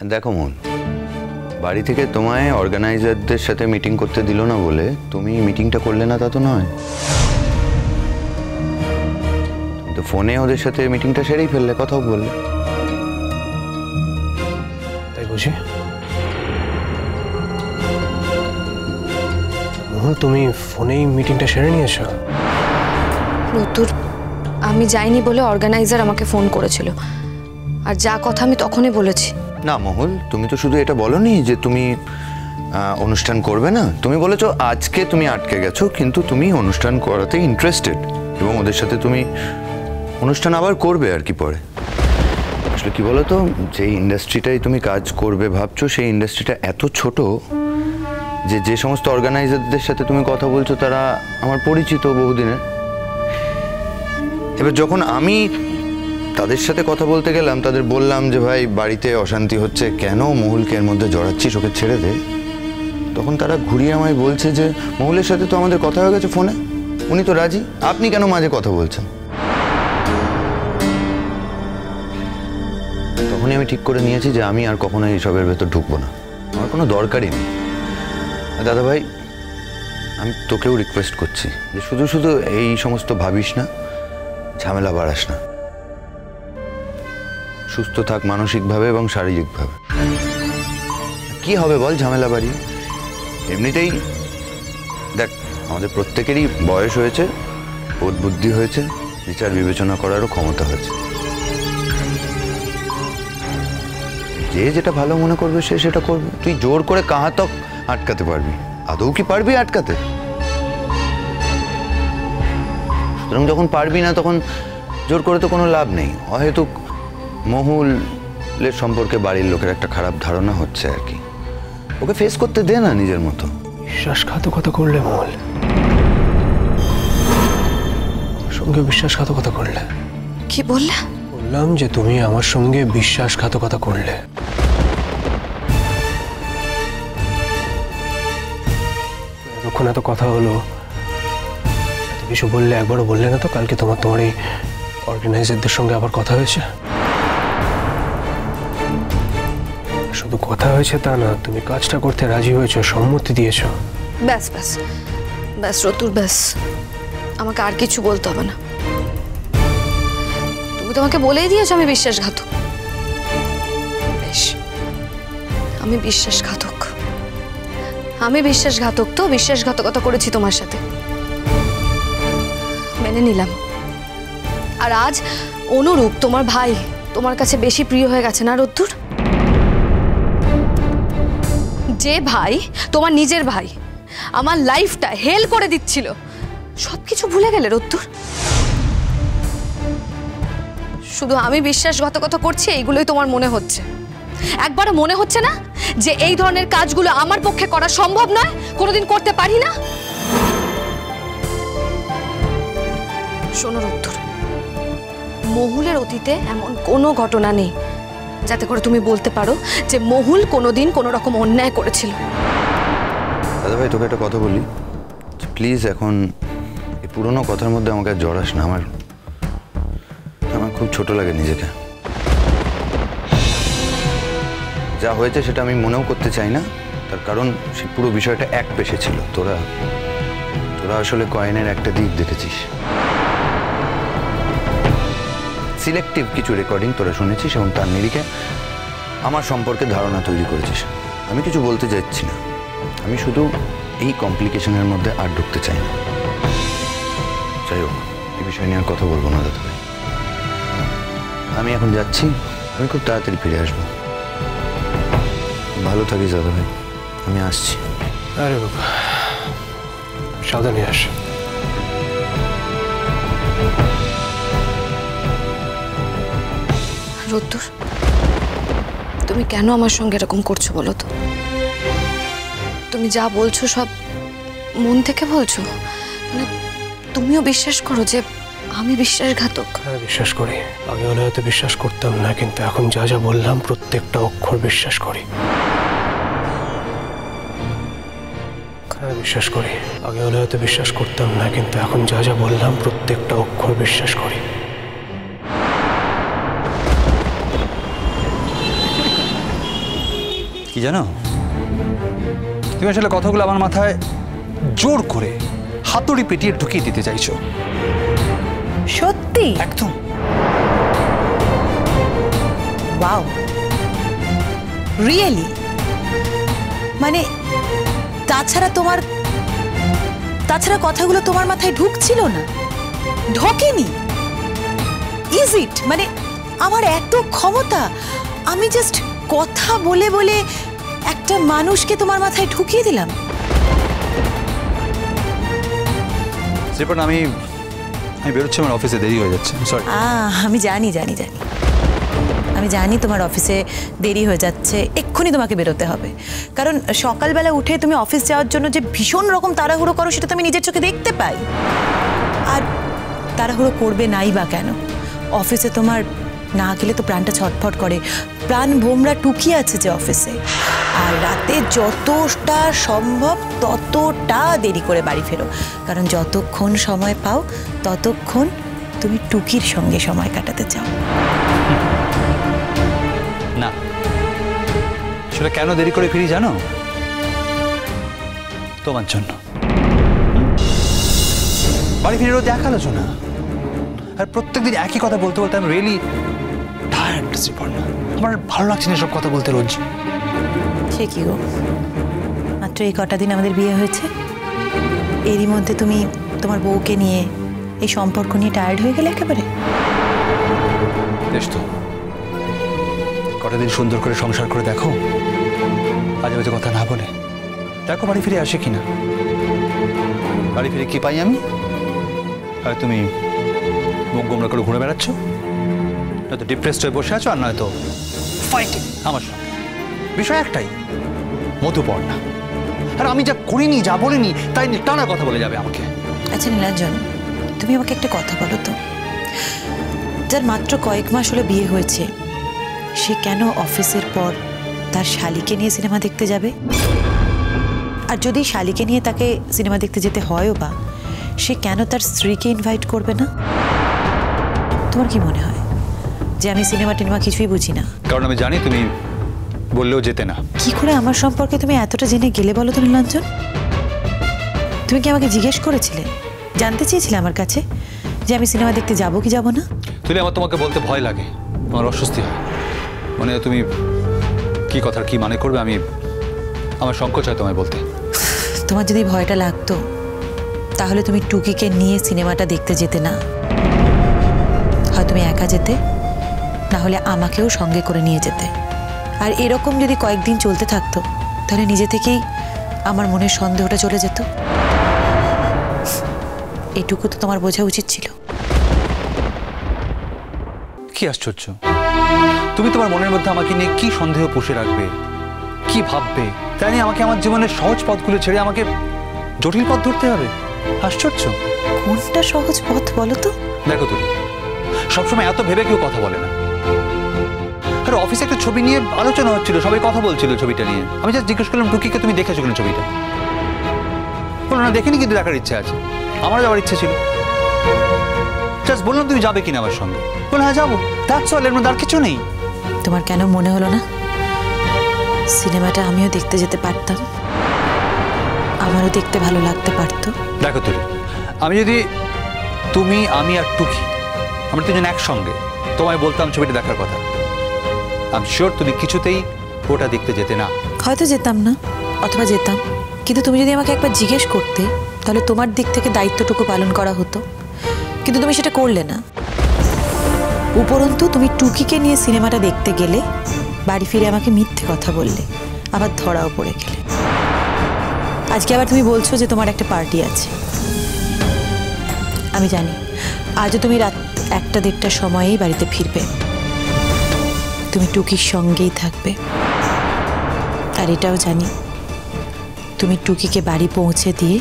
দেখো মন, বাড়ি থেকে তোমায় অর্গানাইজারদের সাথে মিটিং করতে দিল না বলে তুমি মিটিংটা করলে না তা তো নয়। তুমি তো ফোনে ওদের সাথে মিটিংটা সেরেই ফেললে, কথাও বললে। তাই বুঝি? মোহন, তুমি ফোনেই মিটিংটা সেরে নিয়েছো? রতুর, আমি যাইনি বলে অর্গানাইজার আমাকে ফোন করেছিল, আর যা কথা আমি তখনই বলেছি। না মহুল, তুমি তো শুধু এটা বলনি যে তুমি অনুষ্ঠান করবে না, তুমি বলেছো আজকে তুমি আটকে গেছো কিন্তু তুমি অনুষ্ঠান করাতে ইন্টারেস্টেড এবং ওদের সাথে তুমি অনুষ্ঠান আবার করবে আর কি পরে। আসলে কি বলো তো, যে ইন্ডাস্ট্রিটাই তুমি কাজ করবে ভাবছো সেই ইন্ডাস্ট্রিটা এত ছোট যে যে সমস্ত অর্গানাইজারদের সাথে তুমি কথা বলছো তারা আমার পরিচিত বহুদিনের। এবার যখন আমি তাদের সাথে কথা বলতে গেলাম, তাদের বললাম যে ভাই বাড়িতে অশান্তি হচ্ছে, কেন মহুলকে এর মধ্যে জড়াচ্ছিস, ওকে ছেড়ে দে, তখন তারা ঘুরিয়ে আমায় বলছে যে মহুলের সাথে তো আমাদের কথা হয়ে গেছে ফোনে, উনি তো রাজি, আপনি কেন মাঝে কথা বলছেন। তখনই আমি ঠিক করে নিয়েছি যে আমি আর কখনো এইসবের ভেতর ঢুকবো না, আমার কোনো দরকারই নেই। দাদা ভাই, আমি তোকেও রিকোয়েস্ট করছি যে শুধু শুধু এই সমস্ত ভাবিস না, ঝামেলা বাড়াস না, সুস্থ থাক মানসিকভাবে এবং শারীরিকভাবে। কি হবে বল ঝামেলা বাড়ি? এমনিতেই দেখ, আমাদের প্রত্যেকেরই বয়স হয়েছে, বোধ বুদ্ধি হয়েছে, বিচার বিবেচনা করারও ক্ষমতা হয়েছে। যে যেটা ভালো মনে করবে সে সেটা করবে। তুই জোর করে কাহাতক আটকাতে পারবি? আদৌ কি পারবি আটকাতে? সুতরাং যখন পারবি না তখন জোর করে তো কোনো লাভ নেই। হয়তো মহুলের সম্পর্কে বাড়ির লোকের একটা খারাপ ধারণা হচ্ছে আর কি, ওকে ফেস করতে দে না নিজের মতো। বিশ্বাসঘাতকতা করলে মহুল, সঙ্গে বিশ্বাসঘাতকতা করলে। কি বললে? বললাম যে তুমি আমার সঙ্গে বিশ্বাসঘাতকতা করলে। এতক্ষণ এত কথা হলো, এত কিছু বললে, একবারও বললে না তো কালকে তোমার এই অর্গানাইজারদের সঙ্গে আবার কথা হয়েছে? শুধু কথা হয়েছে তা না, তুমি কাজটা করতে রাজি হয়েছো, সম্মতি দিয়েছো। ব্যাস ব্যাস ব্যাস রতুর, ব্যাস, আমাকে আর কিছু বলতে হবে না। তুমি তোমাকে বলেই দিয়েছো আমি বিশ্বাসঘাতক। বেশ, আমি বিশ্বাসঘাতক, আমি বিশ্বাসঘাতক, তো বিশ্বাসঘাতকতা করেছি তোমার সাথে, মেনে নিলাম। আর আজ অনুরূপ তোমার ভাই তোমার কাছে বেশি প্রিয় হয়ে গেছে না রত্তুর? যে ভাই, তোমার নিজের ভাই, আমার লাইফটা হেল করে দিচ্ছিল, সবকিছু ভুলে গেলে রত্তুর? শুধু আমি বিশ্বাসঘাতকতা করছি এইগুলোই তোমার মনে হচ্ছে? একবারও মনে হচ্ছে না যে এই ধরনের কাজগুলো আমার পক্ষে করা সম্ভব নয়, কোনোদিন করতে পারি না? শোনো রত্তুর, মহুলের অতীতে এমন কোনো ঘটনা নেই যাতে করে তুমি বলতে পারো যে মহুল কোনোদিন কোনো রকম অন্যায় করেছিল। দাদা ভাই, তোকে একটা কথা বলি, প্লিজ এখন এই পুরোনো কথার মধ্যে আমাকে জড়াস না। আমার খুব ছোট লাগে নিজেকে। যা হয়েছে সেটা আমি মনেও করতে চাই না, তার কারণ সে পুরো বিষয়টা এক পেশে ছিল। তোরা আসলে কয়েনের একটা দিক দেখেছিস। সিলেক্টিভ কিছু রেকর্ডিং তোরা শুনেছিস এবং তার নিরিখে আমার সম্পর্কে ধারণা তৈরি করেছিস। আমি কিছু বলতে চাইছি না, আমি শুধু এই কমপ্লিকেশনের মধ্যে আর ঢুকতে চাই না। যাই হোক, এই বিষয় নিয়ে আর কথা বলবো না দাদা ভাই। আমি এখন যাচ্ছি, আমি খুব তাড়াতাড়ি ফিরে আসবো। ভালো থাকিস দাদা ভাই, আমি আসছি। আরে বাবা, সাবধানে আস। রত্তুর, তুমি কেন আমার সঙ্গে এরকম করছো বলো তো? তুমি যা বলছো সব মন থেকে বলছো? মানে তুমিও বিশ্বাস করো যে আমি বিশ্বাসঘাতক? হ্যাঁ, বিশ্বাস করি। আগে হলে হয়তো বিশ্বাস করতাম না, কিন্তু এখন যা যা বললাম প্রত্যেকটা অক্ষর বিশ্বাস করি। হ্যাঁ, বিশ্বাস করি। আগে হলে হয়তো বিশ্বাস করতাম না, কিন্তু এখন যা যা বললাম প্রত্যেকটা অক্ষর বিশ্বাস করি। কি জানো, তুমি আসলে কথাগুলো আমার মাথায় জোর করে হাতুড়ি পেটিয়ে ঢুকিয়ে দিতে চাইছো। সত্যি? একদম। Wow, really? মানে তাছাড়া কথাগুলো তোমার মাথায় ঢুকছিল না? ঢোকেনি? Is it? মানে আমার এত ক্ষমতা, আমি জাস্ট কথা বলে বলে একটা মানুষকে তোমার মাথায় ঢুকিয়ে দিলাম? আমি বেরোচ্ছি, আমার অফিসে দেরি হয়ে যাচ্ছে। সরি। আমি জানি আমি জানি তোমার অফিসে দেরি হয়ে যাচ্ছে, এক্ষুনি তোমাকে বেরোতে হবে। কারণ সকালবেলা উঠে তুমি অফিস যাওয়ার জন্য যে ভীষণ রকম তাড়াহুড়ো করো সেটা তো আমি নিজের চোখে দেখতে পাই। আর তাড়াহুড়ো করবে নাই বা কেন? অফিসে তোমার না গেলে তো প্রাণটা ছটফট করে, প্রাণ ভোমরা টুকি আছে যে অফিসে। আর রাতে যতটা সম্ভব ততটা দেরি করে বাড়ি ফেরো, কারণ যতক্ষণ সময় পাও ততক্ষণ তুমি টুকির সঙ্গে সময় কাটাতে চাও। না, আসলে কেন দেরি করে ফিরি জানো? তোমার জন্য। বাড়ি ফিরে রোজ এক আলোচনা, আর প্রত্যেকদিন একই কথা বলতে বলতে আমি রিয়েলি টায়ার্ড শ্রীপর্ণা। আমার ভালো লাগছে না সব কথা বলতে রোজ। সে কি গো, মাত্র এই কটা দিন আমাদের বিয়ে হয়েছে, এরই মধ্যে তুমি তোমার বউকে নিয়ে এই সম্পর্ক নিয়ে টায়ার্ড হয়ে গেলে একেবারে? বেশ তো, কটা দিন সুন্দর করে সংসার করে দেখো, আজে বাজে কথা না বলে দেখো বাড়ি ফিরে আসে কিনা। বাড়ি ফিরে কি পাই আমি? আর তুমি মুখ গোমরা করে ঘুরে বেড়াচ্ছ, নয়তো ডিপ্রেসড হয়ে বসে আছো, আর নয়তো ফাইটিং আমার সঙ্গে। বিষয় একটাই, মধুপর্ণা। আর আমি যা করিনি, যা বলিনি, তাই টানা কথা বলে যাবে আমাকে। আচ্ছা নীলাঞ্জন, তুমি আমাকে একটা কথা বলো তো, যার মাত্র কয়েক মাস হলো বিয়ে হয়েছে, সে কেন অফিসের পর তার শালিকে নিয়ে সিনেমা দেখতে যাবে? আর যদি শালিকে নিয়ে তাকে সিনেমা দেখতে যেতে হয়ও বা, সে কেন তার স্ত্রীকে ইনভাইট করবে না? তোমার কি মনে হয় যে আমি সিনেমা টিনেমা কিছুই বুঝি না? কারণ আমি জানি তুমি বললেও যেতে না। কি করে আমার সম্পর্কে তুমি এতটা জেনে গেলে বলো তো নীলাঞ্জন? তুমি কি আমাকে জিজ্ঞেস করেছিলে, জানতে চেয়েছিলে আমার কাছে যে আমি সিনেমা দেখতে যাবো কি যাবো না? তুই আমার তোমাকে বলতে ভয় লাগে, আমার অস্বস্তি হয়, মানে তুমি কি কথার কি মানে করবে, আমার সংকোচ হয় তোমায় বলতে। তোমার যদি ভয়টা লাগতো তাহলে তুমি টুকিকে নিয়ে সিনেমাটা দেখতে যেতে না। হয় তুমি একা যেতে, না হলে আমাকেও সঙ্গে করে নিয়ে যেতে। আর এরকম যদি কয়েকদিন চলতে থাকতো তাহলে নিজে থেকেই আমার মনের সন্দেহটা চলে যেত। এটুকু তো তোমার বোঝা উচিত ছিল। কি আশ্চর্য, তুমি তোমার মনের মধ্যে আমাকে নিয়ে কি সন্দেহ পুষে রাখবে, কি ভাববে, তাই নিয়ে আমাকে আমার জীবনের সহজ পথগুলো ছেড়ে আমাকে জটিল পথ ধরতে হবে? আশ্চর্য। কোনটা সহজ পথ বলো তো? দেখো তুমি সবসময় এত ভেবে কেউ কথা বলে না। আর অফিসে একটা ছবি নিয়ে আলোচনা হচ্ছিল, সবাই কথা বলছিল ছবিটা নিয়ে। আমি জাস্ট জিজ্ঞেস করলাম টুকিকে তুমি দেখেছো কিনা ছবিটা? বলো না দেখিনি, কিন্তু দেখার ইচ্ছা আছে। আমারও যাওয়ার ইচ্ছে ছিল। জাস্ট বললাম তুমি যাবে কিনা আমার সঙ্গে? বলে হ্যাঁ যাবো, দ্যাটস অল, এর মধ্যে আর কিছু নেই। তোমার কেন মনে হলো না সিনেমাটা আমিও দেখতে যেতে পারতাম, আমারও দেখতে ভালো লাগতে পারতো? দেখো আমি যদি আমি আর টুকি আমরা তিনজন একসঙ্গে তোমায় বলতাম ছবিটা দেখার কথা, আই এম শিওর তুমি কিছুতেই ওটা দেখতে যেতে না। হয়তো যেতাম না, অথবা যেতাম, কিন্তু তুমি যদি আমাকে একবার জিজ্ঞেস করতে তাহলে তোমার দিক থেকে দায়িত্বটুকু পালন করা হতো। কিন্তু তুমি সেটা করলে না। উপরন্তু তুমি টুকিকে নিয়ে সিনেমাটা দেখতে গেলে, বাড়ি ফিরে আমাকে মিথ্যে কথা বললে, আবার ধরাও পড়ে গেলে। আজকে আবার তুমি বলছো যে তোমার একটা পার্টি আছে। আমি জানি আজও তুমি রাত 1-1:30টার সময়েই বাড়িতে ফিরবে, তুমি টুকির সঙ্গেই থাকবে। আর এটাও জানি তুমি টুকিকে বাড়ি পৌঁছে দিয়ে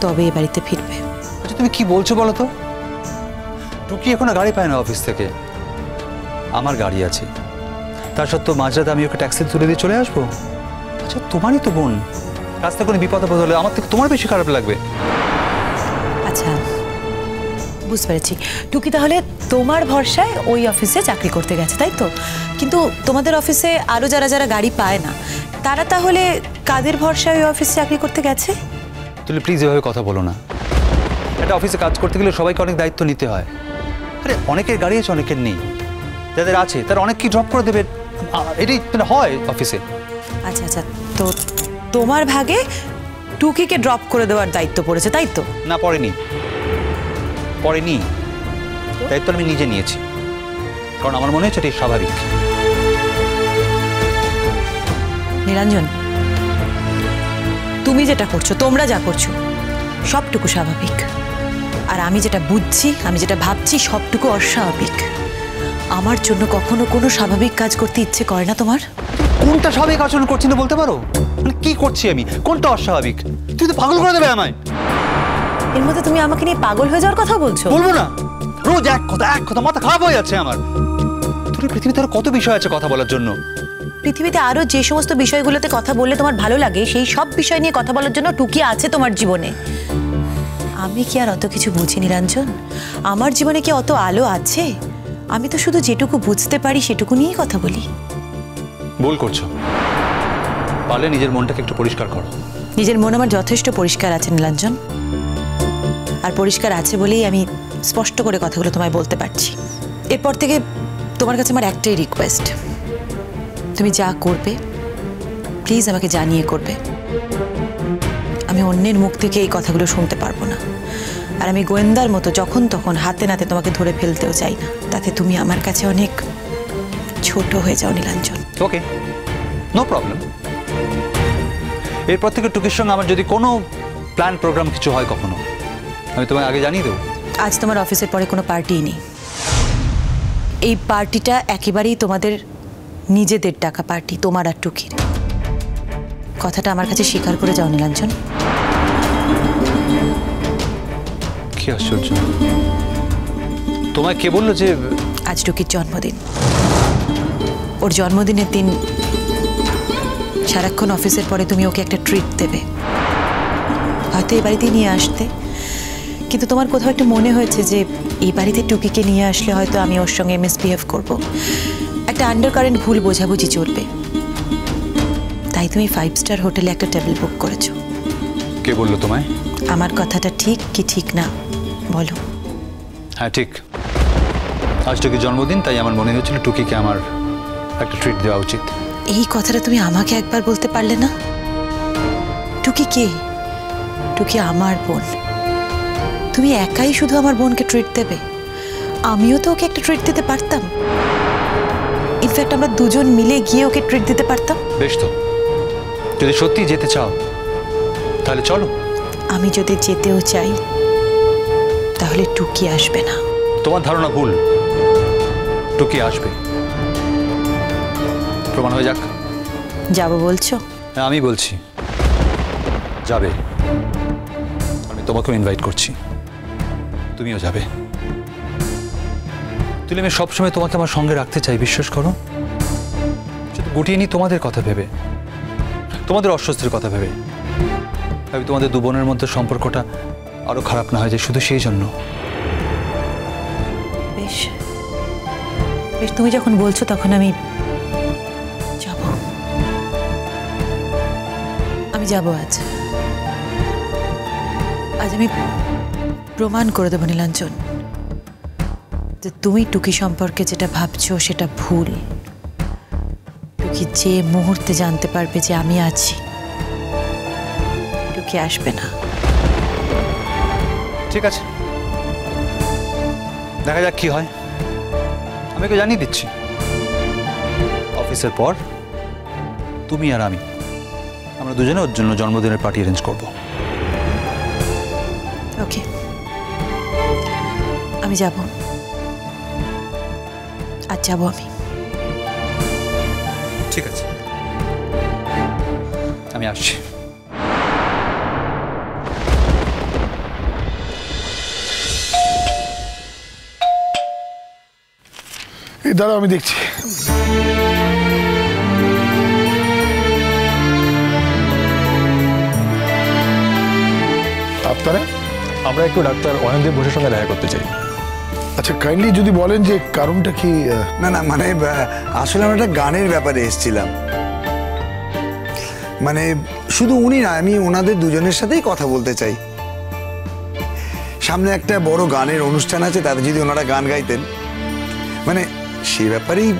তবে এ বাড়িতে ফিরবে। আচ্ছা তুমি কি বলছো বলো তো? টুকি এখনো গাড়ি পায় না অফিস থেকে, আমার গাড়ি আছে। তার সত্ত্বেও মাঝরাতে আমি ওকে ট্যাক্সি তুলে দিয়ে চলে আসবো? আচ্ছা তোমারই তো বোন, রাস্তায় কোনো বিপদ আপদ হলে আমার থেকে তোমার বেশি খারাপ লাগবে। আচ্ছা বুঝতে পেরেছি। টুকি তাহলে তোমার ভরসায় ওই অফিসে চাকরি করতে গেছে, তাই তো? কিন্তু তোমাদের অফিসে আরও যারা যারা গাড়ি পায় না, তারা তাহলে কাদের ভরসায় ওই অফিসে চাকরি করতে গেছে? তুলি প্লিজ এভাবে কথা বলো না। একটা অফিসে কাজ করতে গেলে সবাইকে অনেক দায়িত্ব নিতে হয়। আরে অনেকের গাড়ি আছে, অনেকের নেই। যাদের আছে তারা অনেককে ড্রপ করে দেবে, এটাই হয় অফিসে। আচ্ছা আচ্ছা, তো তোমার ভাগে টুকিকে ড্রপ করে দেওয়ার দায়িত্ব পড়েছে, তাই তো? না, পড়েনি। দায়িত্ব আমি নিজে নিয়েছি, কারণ আমার মনে হচ্ছে এটাই স্বাভাবিক। নীলাঞ্জন, তুমি যেটা করছো, তোমরা যা করছো সবটুকু স্বাভাবিক, আর আমি যেটা বুঝছি, আমি যেটা ভাবছি সবটুকু অস্বাভাবিক। আমার জন্য কখনো কোনো স্বাভাবিক কাজ করতে ইচ্ছে করে না তোমার? কোনটা স্বাভাবিক আচরণ করছি না বলতে পারো? মানে কি করছি আমি, কোনটা অস্বাভাবিক? তুই তো পাগল করে দেবে আমায়। এর মধ্যে তুমি আমাকে নিয়ে পাগল হয়ে যাওয়ার কথা বলছো? বলবো না, রোজ এক কথা, মাথা খারাপ হয়ে যাচ্ছে আমার। তোর পৃথিবীতে আরো কত বিষয় আছে কথা বলার জন্য। পৃথিবীতে আরো যে সমস্ত বিষয়গুলোতে কথা বললে তোমার ভালো লাগে, সেই সব বিষয় নিয়ে কথা বলার জন্য টুকি আছে তোমার জীবনে। আমি কি আর অত কিছু বুঝি নীলাঞ্জন? আমার জীবনে কি অত আলো আছে? আমি তো শুধু যেটুকু বুঝতে পারি সেটুকু নিয়েই কথা বলি। ভুল করছো, পারলে নিজের মনটাকে একটু পরিষ্কার করো। নিজের মন আমার যথেষ্ট পরিষ্কার আছে নীলাঞ্জন, আর পরিষ্কার আছে বলেই আমি স্পষ্ট করে কথাগুলো তোমায় বলতে পারছি। এরপর থেকে তোমার কাছে আমার একটাই রিকোয়েস্ট, তুমি যা করবে প্লিজ আমাকে জানিয়ে করবে। আমি অন্যের মুখ থেকে এই কথাগুলো শুনতে পারবো না, আর আমি গোয়েন্দার মতো যখন তখন হাতে নাতে তোমাকে ধরে ফেলতেও চাই না, তাতে তুমি আমার কাছে অনেক ছোট হয়ে যাও নীলাঞ্জন। ওকে, নো প্রবলেম। এরপর থেকে টুকির সঙ্গে আমার যদি কোনো প্ল্যান প্রোগ্রাম কিছু হয় কখনো, আমি তোমায় আগে জানিয়ে দেবো। আজ তোমার অফিসের পরে কোনো পার্টিই নেই। এই পার্টিটা একেবারেই তোমাদের নিজেদের টাকা পার্টি, তোমার আর টুকির। কথাটা আমার কাছে স্বীকার করে যাও নীলাঞ্জন। কি আশ্চর্য, তোমায় কে বললো যে আজ টুকির জন্মদিন? ওর জন্মদিনের দিন সারাক্ষণ অফিসের পরে তুমি ওকে একটা ট্রিট দেবে, হয়তো এই বাড়িতেই নিয়ে আসতে, কিন্তু তোমার কোথাও একটু মনে হয়েছে যে এই বাড়িতে টুকিকে নিয়ে আসলে হয়তো আমি ওর সঙ্গে মিসবিহেভ করব, একটা আন্ডারকারেন্ট ভুল বোঝাবুঝি চলবে, তাই তুমি 5 স্টার হোটেলে একটা টেবিল বুক করেছো। কে বললো তোমায়? আমার কথাটা ঠিক কি ঠিক না বলো? হ্যাঁ ঠিক, আজ টুকির জন্মদিন, তাই আমার মনে হচ্ছিল টুকিকে আমার একটা ট্রিট দেওয়া উচিত। এই কথাটা তুমি আমাকে একবার বলতে পারলে না? টুকি কে? টুকি আমার বোন। তুমি একাই শুধু আমার বোনকে ট্রিট দেবে? আমিও তো ওকে একটা ট্রিট দিতে পারতাম। ইনফ্যাক্ট আমরা দুজন মিলে গিয়ে ওকে ট্রিট দিতে পারতাম। বেশ, তো যদি সত্যি যেতে চাও তাহলে চলো। আমি যদি যেতেও চাই তাহলে টুকি আসবে না। তোমার ধারণা ভুল, টুকি আসবে, প্রমাণ হয়ে যাক। যাবো বলছো? হ্যাঁ আমি বলছি যাবে, আমি তোমাকেও ইনভাইট করছি, তুমিও যাবে। তুই আমি সবসময় তোমাকে আমার সঙ্গে রাখতে চাই, বিশ্বাস করো। শুধু গুটিয়ে নি তোমাদের কথা ভেবে, তোমাদের অস্বস্তির কথা ভেবে, আমি তোমাদের দু বোনের মধ্যে সম্পর্কটা আরো খারাপ না হয়ে যায়, শুধু সেই জন্য। বেশ বেশ, তুমি যখন বলছো তখন আমি যাব। আমি যাব আজ আমি প্রমাণ করে দেবো নীলাঞ্জন যে তুমি টুকি সম্পর্কে যেটা ভাবছো সেটা ভুল। টুকি যে মুহূর্তে জানতে পারবে যে আমি আছি, টুকি আসবে না। ঠিক আছে, দেখা যাক কি হয়। আমি ওকে জানিয়ে দিচ্ছি, অফিসের পর তুমি আর আমরা দুজনে ওর জন্য জন্মদিনের পার্টি অ্যারেঞ্জ করব। ওকে, আমি যাব, আজ যাব আমি। ঠিক আছে, আমি আসছি। এই দাঁড়াও, আমি দেখছি। আপনারা আমরা আমরা একটু ডাক্তার অয়নদীপ ঘোষের সঙ্গে দেখা করতে চাই। আচ্ছা কাইন্ডলি যদি বলেন যে কারণটা কি? না না মানে আসলে আমরা একটা গানের ব্যাপারে এসেছিলাম। মানে শুধু উনি না, আমি ওনাদের দুজনের সাথেই কথা বলতে চাই। সামনে একটা বড় গানের অনুষ্ঠান আছে, তাতে যদি ওনারা গান গাইতেন, মানে সেই ব্যাপারেই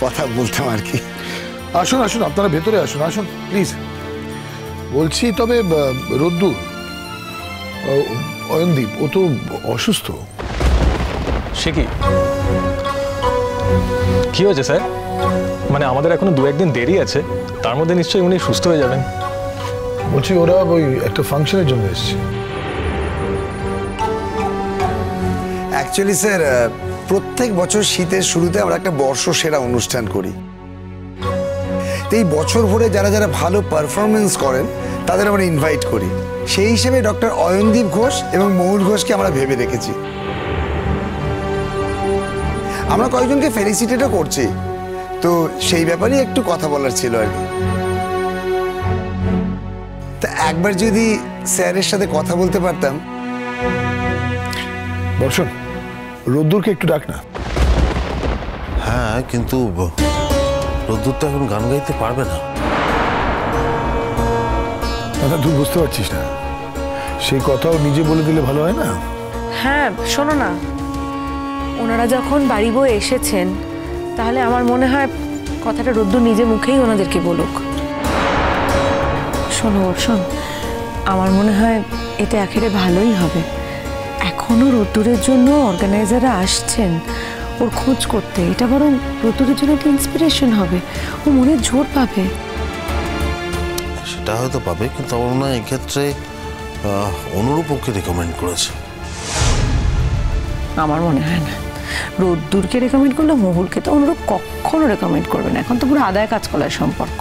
কথা বলতাম আর কি। আসুন আসুন, আপনারা ভেতরে আসুন, আসুন প্লিজ। বলছি তবে রোদ্দুর, অয়নদীপ ও তো অসুস্থ। সে কি হয়েছে স্যার? মানে আমাদের এখনো 2-1 দিন দেরি আছে, তার মধ্যে নিশ্চয়ই উনি সুস্থ হয়ে যাবেন। বলছি ওরা ওই একটা ফাংশনের জন্য এসছে। অ্যাকচুয়ালি স্যার, প্রত্যেক বছর শীতের শুরুতে আমরা একটা বর্ষসেরা অনুষ্ঠান করি। তো এই বছর ভরে যারা যারা ভালো পারফরমেন্স করেন তাদের আমরা ইনভাইট করি। সেই হিসেবে ডক্টর অয়নদীপ ঘোষ এবং মহুল ঘোষকে আমরা ভেবে রেখেছি। আমরা কয়েকজনকে ফেলিসিটেটও করছি, তো সেই ব্যাপারেই একটু কথা বলার ছিল আর কি। তা একবার যদি স্যারের সাথে কথা বলতে পারতাম। বর্ষণ, রোদ্দুরকে একটু ডাক না। হ্যাঁ, কিন্তু রোদ্দুর তো এখন গান গাইতে পারবে না। না তুই বুঝতে পারছিস না, সেই কথাও নিজে বলে দিলে ভালো হয় না? হ্যাঁ শোনো না, ওনারা যখন বাড়ি বয়ে এসেছেন তাহলে আমার মনে হয় কথাটা রোদ্দুর নিজে মুখেই ওনাদেরকে বলুক। শোনো বর্ষণ, আমার মনে হয় এটা একেবারে ভালোই হবে। এখনো রোদ্দুরের জন্য অর্গানাইজাররা আসছেন ওর খোঁজ করতে, এটা বরং রোদ্দুরের জন্য একটা ইন্সপিরেশন হবে, ও মনে জোর পাবে। সেটা হয়তো পাবে, কিন্তু আমার মনে হয় এক্ষেত্রে অনুরূপ ওকে রেকমেন্ড করেছে। আমার মনে হয় না, রোদ্দুরকে রেকমেন্ড করলে মহুলকে তো অনুরূপ কখনো রেকমেন্ড করবে না। এখন তো পুরো আদায় কাজ করার সম্পর্ক।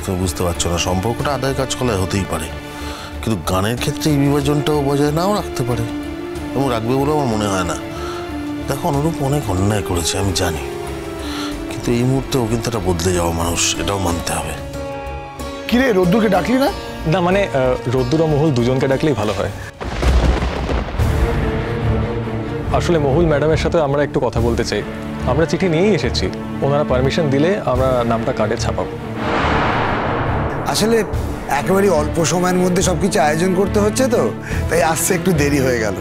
তো বুঝতে পারছো না, সম্পর্কটা আদায় কাজ করায় হতেই পারে, কিন্তু গানের ক্ষেত্রে এই বিভাজনটাও বজায় নাও রাখতে পারে, এবং রাখবে বলে আমার মনে হয় না। দেখো, অনুরূপ অনেক অন্যায় করেছে আমি জানি, কিন্তু এই মুহূর্তে ও কিন্তু একটা বদলে যাওয়া মানুষ, এটাও মানতে হবে। কিরে, রোদ্দুরকে ডাকলি না? না মানে রোদ্দুর ও মহুল দুজনকে ডাকলেই ভালো হয়। আসলে মহুল ম্যাডামের সাথে আমরা একটু কথা বলতে চাই। আমরা চিঠি নিয়েই এসেছি, ওনারা পারমিশন দিলে আমরা নামটা কার্ডে ছাপাবো। আসলে একেবারে অল্প সময়ের মধ্যে সবকিছু আয়োজন করতে হচ্ছে, তো তাই আসতে একটু দেরি হয়ে গেল।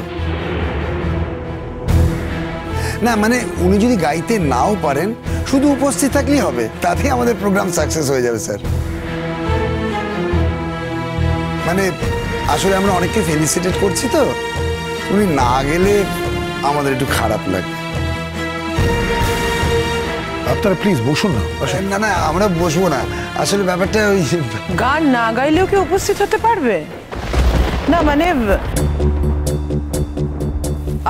না মানে উনি যদি গাইতে নাও পারেন, শুধু উপস্থিত থাকলেই হবে, তাতেই আমাদের প্রোগ্রাম সাকসেস হয়ে যাবে স্যার। মানে আসলে আমরা অনেককে ফেলিসিটেট করছি, তো উনি না গেলে আমাদের একটু খারাপ লাগে। আপনারা প্লিজ বসুন না। না না, আমরা বসবো না, আসলে ব্যাপারটা ওই গান না গাইলেও কি উপস্থিত হতে পারবে না? মানে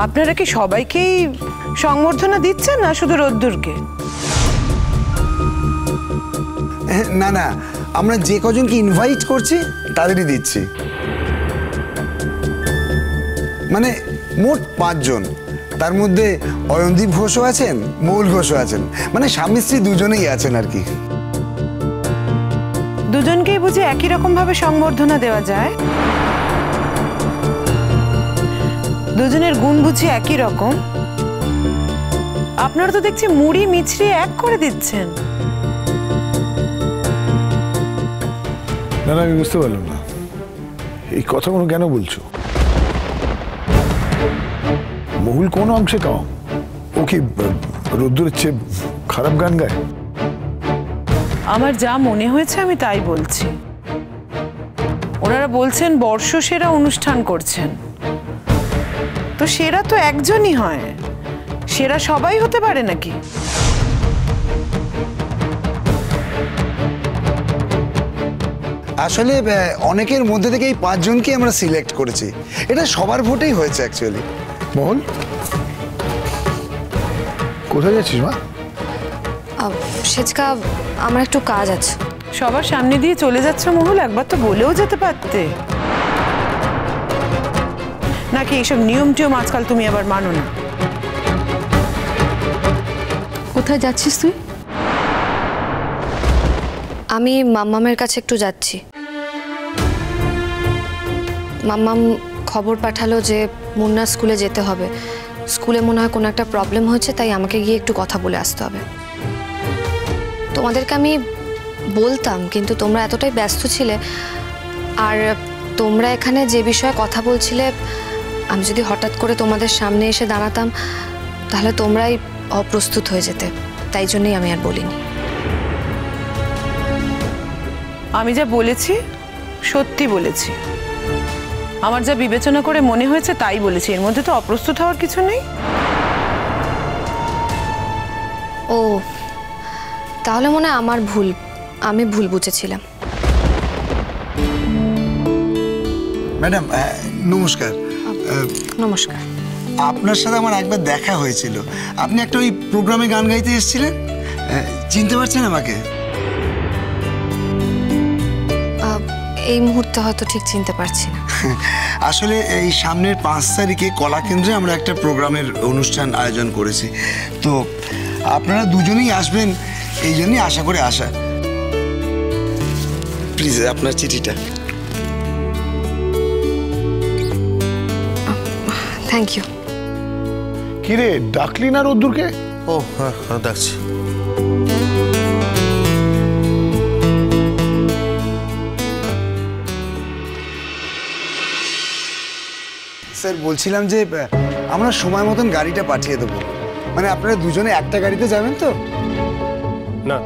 আপনারা কি সবাইকেই সংবর্ধনা দিচ্ছেন না শুধু রোদ্দুরকে? না না, আমরা যে কজনকে ইনভাইট করছি তাদেরই দিচ্ছি। মানে মোট 5 জন, তার মধ্যে অয়নদীপ ঘোষও আছেন, মহুল ঘোষও আছেন, মানে স্বামী স্ত্রী দুজনেই আছেন আর কি। দুজনকেই বুঝি একই রকম ভাবে সংবর্ধনা দেওয়া যায়? দুজনের গুণ বুঝি একই রকম? আপনারা তো দেখছি মুড়ি মিছরি এক করে দিচ্ছেন। না না, আমি বুঝতে পারলাম না এই কথাগুলো কেন বলছো। মহুল কোন অংশে কম? ও কি রোদ্দুরের চেয়ে খারাপ গান গায়? আমার যা মনে হয়েছে আমি তাই বলছি। ওনারা বলছেন বর্ষসেরা অনুষ্ঠান করছেন, তো সেরা তো একজনই হয়, সেরা সবাই হতে পারে নাকি? আসলে অনেকের মধ্যে থেকে এই 5 জনকে আমরা সিলেক্ট করেছি, এটা সবার ভোটেই হয়েছে অ্যাকচুয়ালি। মহুল, কোথায় যাচ্ছিস মা? সেজকা, আমার একটু কাজ আছে। সবার সামনে দিয়ে চলে যাচ্ছে মহুল, একবার তো বলেও যেতে পারতে। নাকি এইসব নিয়ম টিয়ম আজকাল তুমি আবার মানো না? কোথায় যাচ্ছিস তুই? আমি মাম্মামের কাছে একটু যাচ্ছি। মাম্মাম খবর পাঠালো যে মুন্নার স্কুলে যেতে হবে, স্কুলে মনে হয় কোনো একটা প্রবলেম হচ্ছে, তাই আমাকে গিয়ে একটু কথা বলে আসতে হবে। তোমাদেরকে আমি বলতাম, কিন্তু তোমরা এতটাই ব্যস্ত ছিলে, আর তোমরা এখানে যে বিষয়ে কথা বলছিলে, আমি যদি হঠাৎ করে তোমাদের সামনে এসে দাঁড়াতাম তাহলে তোমরাই অপ্রস্তুত হয়ে যেতে, তাই জন্যই আমি আর বলিনি। আমি যা বলেছি সত্যি বলেছি, আমার যা বিবেচনা করে মনে হয়েছে তাই বলেছি, এর মধ্যে তো অপ্রস্তুত হওয়ার কিছু নেই। ও, তাহলে মনে হয় আমার ভুল, আমি ভুল বুঝেছিলাম। ম্যাডাম নমস্কার। নমস্কার। আপনার সাথে আমার একবার দেখা হয়েছিল, আপনি একটা ওই প্রোগ্রামে গান গাইতে এসেছিলেন, চিনতে পারছেন আমাকে? এই মুহূর্তে হয়তো ঠিক চিনতে পারছি না। আসলে এই সামনের 5 তারিখে কলাকেন্দ্রে আমরা একটা প্রোগ্রামের অনুষ্ঠান আয়োজন করেছি, তো আপনারা দুজনেই আসবেন, এই জন্যই আশা করে আসা। প্লিজ আপনার চিঠিটা। Thank you. কিরে, ডাকলি না রোদ্দুরকে? ও হ্যাঁ হ্যাঁ, ডাকছি। স্যার বলছিলাম যে আমরা সময় মতন গাড়িটা পাঠিয়ে দেবো, মানে আপনারা দুজনে একটা গাড়িতে যাবেন তো? না,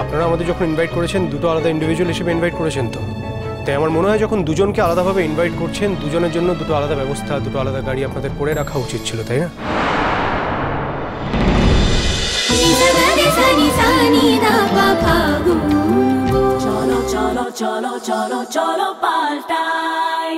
আপনারা আমাদের যখন ইনভাইট করেছেন দুটো আলাদা ইন্ডিভিজুয়াল হিসেবে ইনভাইট করেছেন, তো তাই আমার মনে হয় যখন দুজনকে আলাদাভাবে ইনভাইট করছেন, দুজনের জন্য দুটো আলাদা ব্যবস্থা, দুটো আলাদা গাড়ি আপনাদের করে রাখা উচিত ছিল, তাই না? চলো চলো চলো চলো চলো পাল্টাই।